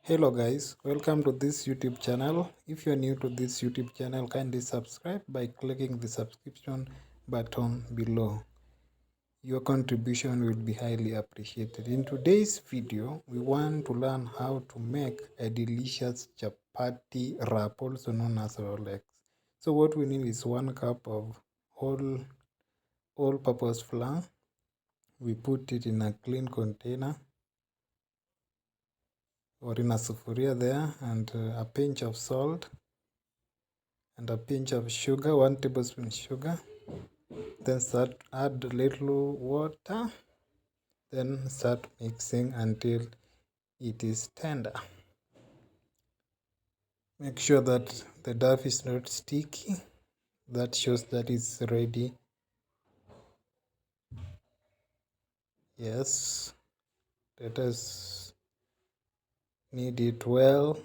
Hello guys, welcome to this YouTube channel. If you're new to this YouTube channel, kindly subscribe by clicking the subscription button below. Your contribution will be highly appreciated. In today's video, we want to learn how to make a delicious chapati wrap, also known as Rolex. So what we need is 1 cup of all-purpose flour. We put it in a clean container or in a sufuria there, and a pinch of salt and a pinch of sugar, 1 tablespoon sugar. Then add a little water. Then start mixing until it is tender. Make sure that the dough is not sticky. That shows that it's ready. Yes, let us knead it well,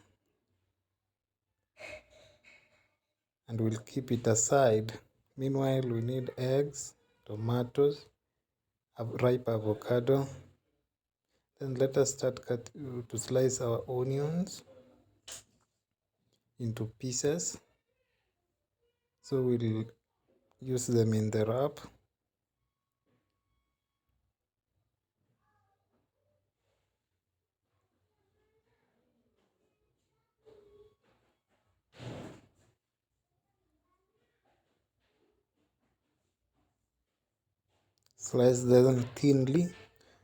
and we'll keep it aside. Meanwhile, we need eggs, tomatoes, a ripe avocado. Then let us start to slice our onions into pieces. So we'll use them in the wrap. Slice them thinly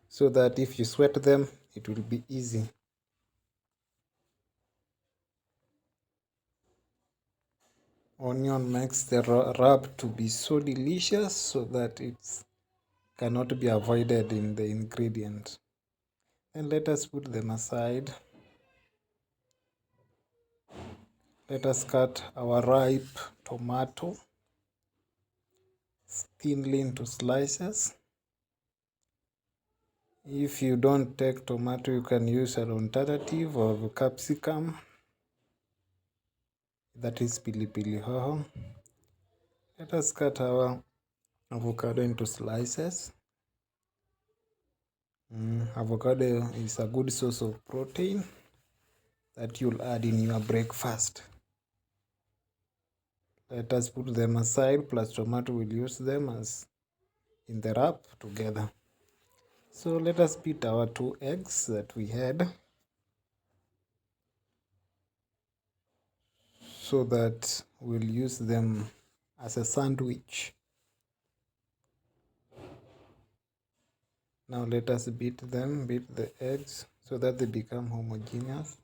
so that if you sweat them, it will be easy. Onion makes the wrap to be so delicious so that it cannot be avoided in the ingredient. Then let us put them aside. Let us cut our ripe tomato thinly into slices. If you don't take tomato, you can use an alternative of capsicum, that is pilipili hoho. Let us cut our avocado into slices. Avocado is a good source of protein that you'll add in your breakfast. Let us put them aside, plus tomato, we'll use them as in the wrap together. So let us beat our 2 eggs that we had so that we'll use them as a sandwich. Now let us beat the eggs so that they become homogeneous.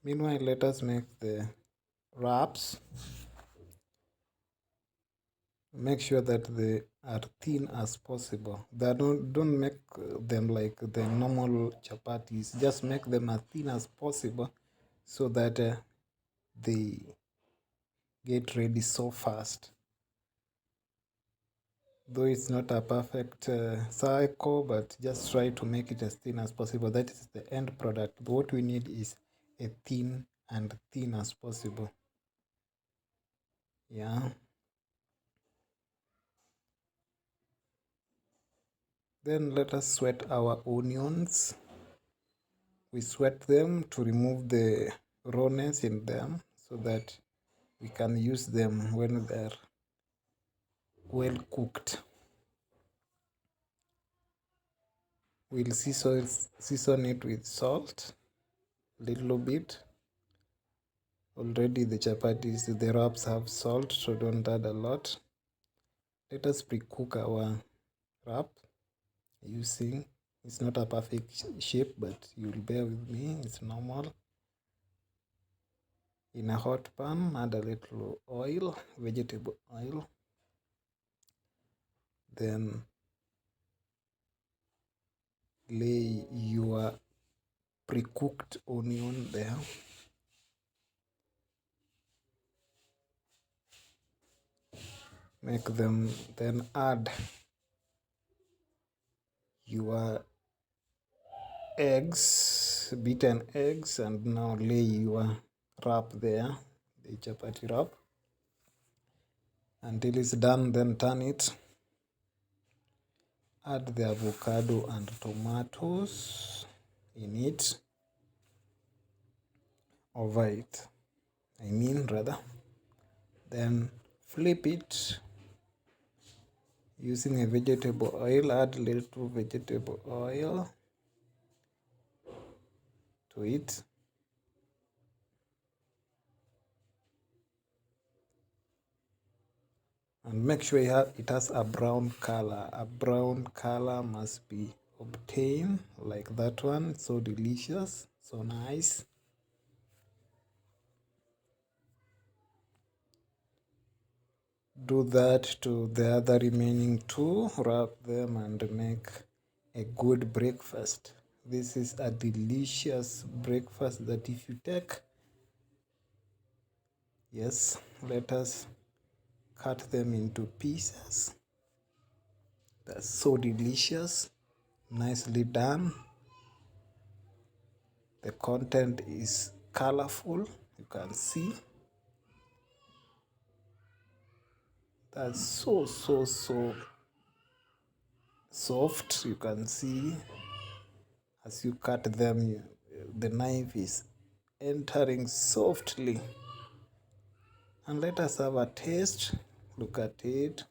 Meanwhile, let us make the wraps. Make sure that they are thin as possible. Don't make them like the normal chapatis. Just make them as thin as possible so that they get ready so fast. Though it's not a perfect cycle, but just try to make it as thin as possible. That is the end product. But what we need is a thin as possible. Yeah. Then let us sweat our onions. We sweat them to remove the rawness in them so that we can use them when they're well cooked. We'll season it with salt, little bit. Already the chapatis, the wraps have salt, so don't add a lot. Let us pre-cook our wrap using, it's not a perfect shape, but you'll bear with me, it's normal. In a hot pan, add a little oil, vegetable oil. Then lay your pre-cooked onion there. Make them, then add your eggs, beaten eggs, and now lay your wrap there, the chapati wrap, until it's done. Then turn it. Add the avocado and tomatoes. in it, over it, I mean rather. Then flip it using a vegetable oil. Add little vegetable oil to it. And make sure it has a brown color. A brown color must be obtained, like that one. So delicious, so nice. Do that to the other remaining two. Wrap them and make a good breakfast. This is a delicious breakfast that if you take, yes, let us cut them into pieces. That's so delicious, nicely done. The content is colorful, you can see. That's so soft. You can see as you cut them, the knife is entering softly. And let us have a taste. Look at it.